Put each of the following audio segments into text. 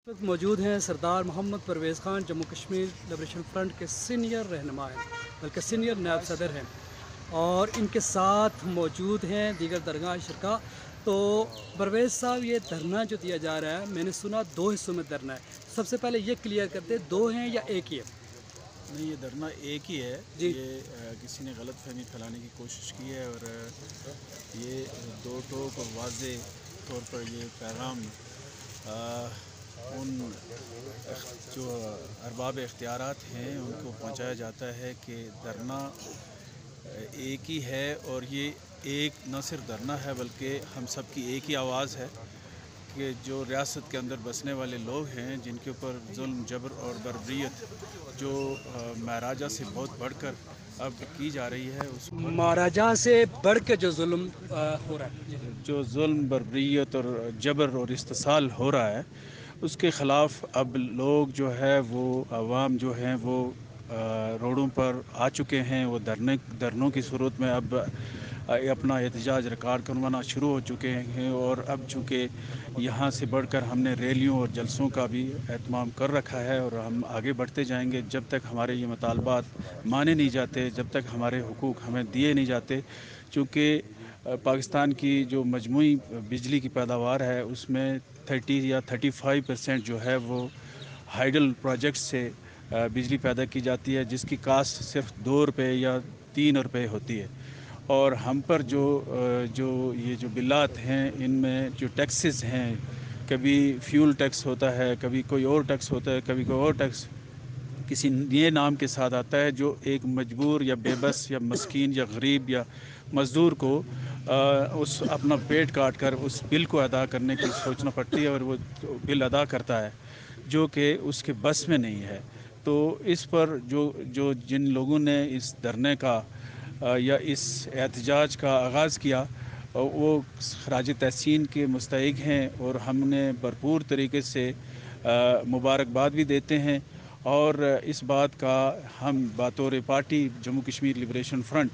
इस वक्त मौजूद हैं सरदार मोहम्मद परवेज़ ख़ान, जम्मू कश्मीर लिबरेशन फ्रंट के सीनियर रहनुमा हैं, बल्कि सीनियर नायब सदर हैं, और इनके साथ मौजूद हैं दीगर दरगाह शरका। तो परवेज़ साहब, ये धरना जो दिया जा रहा है, मैंने सुना 2 हिस्सों में धरना है। सबसे पहले ये क्लियर करते, 2 हैं या 1 ही है? नहीं, ये धरना एक ही है जी। ये किसी ने गलत फहमी फैलाने की कोशिश की है और ये दो टोक और वाज़े तौर पर ये पैगाम उन जो अरबाब इख्तियारात हैं उनको पहुंचाया जाता है कि धरना एक ही है, और ये एक न सिर्फ धरना है बल्कि हम सब की एक ही आवाज़ है कि जो रियासत के अंदर बसने वाले लोग हैं जिनके ऊपर जुल्म, जबर और बर्बरियत जो महाराजा से बहुत बढ़कर अब की जा रही है, उस महाराजा से बढ़ के जो जुल्म हो रहा है, जो जुल्म, बर्बरियत और जबर और इस्तिसाल हो रहा है, उसके ख़िलाफ़ अब लोग जो है वो अवाम जो हैं वो रोडों पर आ चुके हैं। वो धरनों की सूरत में अब अपना एहतजाज रिकॉर्ड करवाना शुरू हो चुके हैं, और अब चूँकि यहाँ से बढ़कर हमने रैलियों और जलसों का भी एहतमाम कर रखा है, और हम आगे बढ़ते जाएंगे जब तक हमारे ये मुतालबात माने नहीं जाते, जब तक हमारे हुकूक हमें दिए नहीं जाते। चूँकि पाकिस्तान की जो मजमूई बिजली की पैदावार है उसमें 30 या 35% जो है वो हाइडल प्रोजेक्ट से बिजली पैदा की जाती है, जिसकी कास्ट सिर्फ 2 रुपये या 3 रुपये होती है। और हम पर ये जो बिलात हैं, इनमें जो टैक्सेस हैं, कभी फ्यूल टैक्स होता है, कभी कोई और टैक्स होता है, कभी कोई और टैक्स किसी ये नाम के साथ आता है, जो एक मजबूर या बेबस या मस्कीन या गरीब या मज़दूर को उस अपना पेट काट कर उस बिल को अदा करने की सोचना पड़ती है, और वो बिल अदा करता है जो कि उसके बस में नहीं है। तो इस पर जो जिन लोगों ने इस धरने का या इस एहतजाज का आगाज़ किया, वो खराज तहसीन के मुस्तहिक हैं, और हमने भरपूर तरीके से मुबारकबाद भी देते हैं। और इस बात का हम बतौर party Jammu Kashmir liberation front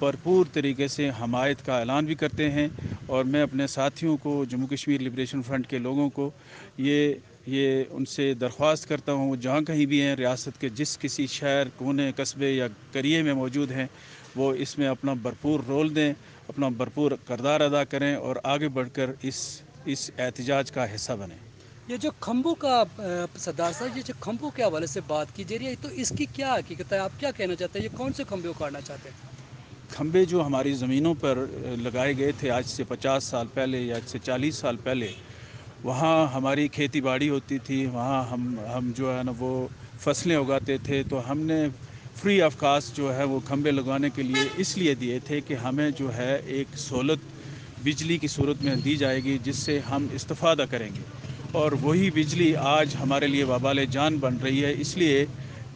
भरपूर तरीके से हमायत का ऐलान भी करते हैं। और मैं अपने साथियों को, जम्मू कश्मीर लिबरेशन फ्रंट के लोगों को ये उनसे दरख्वास्त करता हूँ, जहाँ कहीं भी हैं, रियासत के जिस किसी शहर, कोने, कस्बे या करिए में मौजूद हैं, वो इसमें अपना भरपूर रोल दें, अपना भरपूर किरदार अदा करें, और आगे बढ़कर इस एहतजाज का हिस्सा बनें। ये जो खंभों का सरदार साहब, ये जो खंभों के हवाले से बात की जा रही है, तो इसकी क्या हकीकत है? आप क्या कहना चाहते हैं? ये कौन से खंभे उखाड़ना चाहते हैं? खंभे जो हमारी ज़मीनों पर लगाए गए थे आज से 50 साल पहले या आज से 40 साल पहले, वहाँ हमारी खेती बाड़ी होती थी, वहाँ हम जो है ना वो फसलें उगाते थे। तो हमने फ्री ऑफ कास्ट जो है वो खंभे लगाने के लिए इसलिए दिए थे कि हमें जो है एक सहूलत बिजली की सूरत में दी जाएगी, जिससे हम इस्तिफ़ादा करेंगे, और वही बिजली आज हमारे लिए वबाल जान बन रही है। इसलिए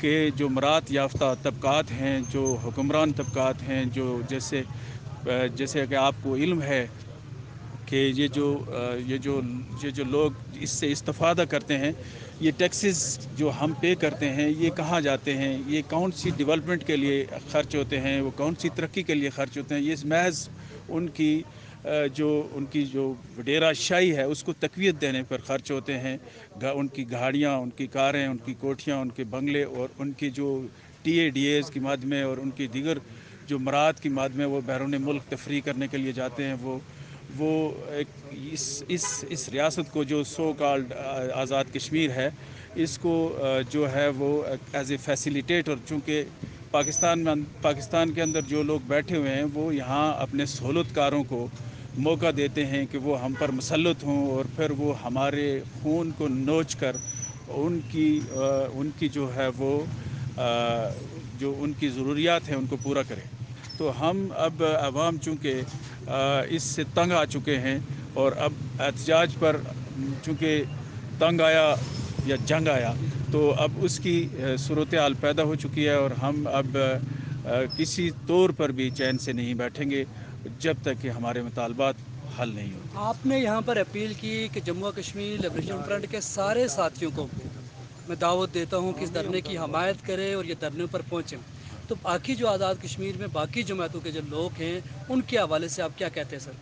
कि जो मरात याफ्ता तबकात हैं, जो हुक्मरान तबकात हैं, जो जैसे कि आपको इल्म है कि ये जो लोग इससे इस्तिफ़ादा करते हैं, ये टैक्सेस जो हम पे करते हैं, ये कहाँ जाते हैं, ये कौन सी डेवलपमेंट के लिए ख़र्च होते हैं, वो कौन सी तरक्की के लिए ख़र्च होते हैं, ये महज उनकी जो वडेरा शाही है उसको तक़वियत देने पर ख़र्च होते हैं। उनकी गाड़ियाँ, उनकी कारें, उनकी कोठियाँ, उनके बंगले, और उनकी जो TADAs की मद में और उनकी दीगर जो मराद की मद में वो बैरून मुल्क तफरी करने के लिए जाते हैं, वो एक इस रियासत को जो सो कॉल्ड आज़ाद कश्मीर है, इसको जो है वो एज ए फैसिलिटेटर, चूँकि पाकिस्तान के अंदर जो लोग बैठे हुए हैं वो यहाँ अपने सहूलतकारों को मौका देते हैं कि वो हम पर मुसल्लत हों, और फिर वो हमारे खून को नोच कर उनकी जो है वो जो उनकी ज़रूरियात हैं उनको पूरा करें। तो हम अब अवाम चूँकि इससे तंग आ चुके हैं, और अब एहतजाज पर चूँकि तंग आया या जंग आया, तो अब उसकी सूरत हाल पैदा हो चुकी है, और हम अब किसी तौर पर भी चैन से नहीं बैठेंगे जब तक कि हमारे मुतालबात हल नहीं होते। आपने यहाँ पर अपील की कि जम्मू कश्मीर लिबरेशन फ्रंट के सारे साथियों को मैं दावत देता हूँ कि इस धरने की हमायत करें और ये धरने पर पहुँचें। तो बाकी जो आज़ाद कश्मीर में बाकी जमातों के जो लोग हैं, उनके हवाले से आप क्या कहते हैं सर?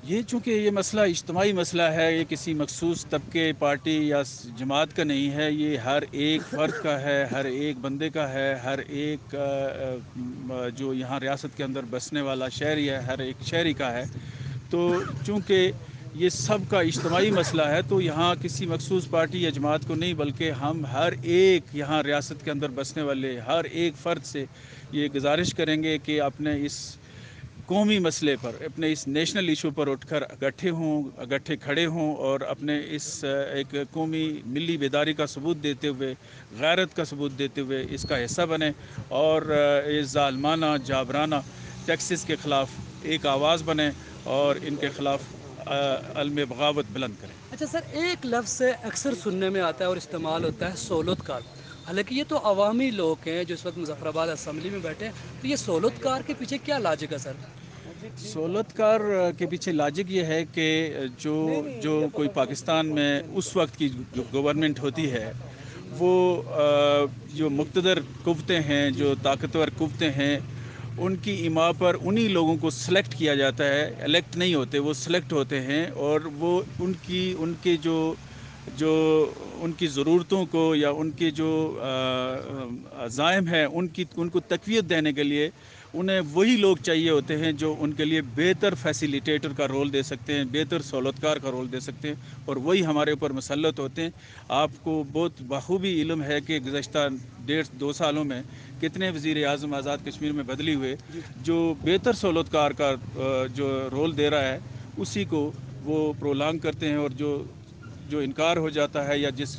یہ چونکہ یہ مسئلہ اجتماعی مسئلہ ہے، یہ کسی مخصوص طبقے، پارٹی یا جماعت کا نہیں ہے، یہ ہر ایک فرد کا ہے، ہر ایک بندے کا ہے، ہر ایک جو یہاں ریاست کے اندر بسنے والا شہری ہے، ہر ایک شہری کا ہے۔ تو چونکہ یہ سب کا اجتماعی مسئلہ ہے تو یہاں کسی مخصوص پارٹی یا جماعت کو نہیں، بلکہ ہم ہر ایک یہاں ریاست کے اندر بسنے والے ہر ایک فرد سے یہ گزارش کریں گے کہ اپنے اس قومی مسئلے پر، اپنے اس نیشنل ایشو پر اٹھ کر اکٹھے کھڑے ہوں اور اپنے اس ایک قومی ملی بیداری کا ثبوت دیتے ہوئے، غیرت کا ثبوت دیتے ہوئے اس کا حصہ بنیں اور اس ظالمانہ جابرانہ ٹیکسز کے خلاف ایک آواز بنیں اور ان کے خلاف علم بغاوت بلند کریں۔ اچھا سر، ایک لفظ سے اکثر سننے میں آتا ہے اور استعمال ہوتا ہے سہولت کار، حالانکہ یہ تو عوامی لوگ ہیں جو اس وقت مظفر آباد اسمبلی میں بیٹھے ہیں، تو یہ سہولت کار کے پیچھے کیا لاجک ہے سر؟ سہولت کار کے پیچھے لاجک یہ ہے کہ جو کوئی پاکستان میں اس وقت کی گورنمنٹ ہوتی ہے، وہ جو مقتدر قوتیں ہیں، جو طاقتور قوتیں ہیں، ان کی ایما پر انہی لوگوں کو سلیکٹ کیا جاتا ہے، الیکٹ نہیں ہوتے، وہ سلیکٹ ہوتے ہیں اور وہ ان کے ان کی ضرورتوں کو یا ان کے جو عزائم ہیں ان کو تقویت دینے کے لیے انہیں وہی لوگ چاہیے ہوتے ہیں جو ان کے لیے بہتر فیسیلیٹیٹر کا رول دے سکتے ہیں، بہتر سہولتکار کا رول دے سکتے ہیں، اور وہی ہمارے اوپر مسلط ہوتے ہیں۔ آپ کو بہت بخوبی علم ہے کہ گزشتہ 1.5-2 سالوں میں کتنے وزیر اعظم آزاد کشمیر میں بدلی ہوئے، جو بہتر سہولتکار کا جو رول دے رہا ہے اسی کو وہ پرولانگ کرتے ہیں، اور جو انکار ہو جاتا ہے یا جس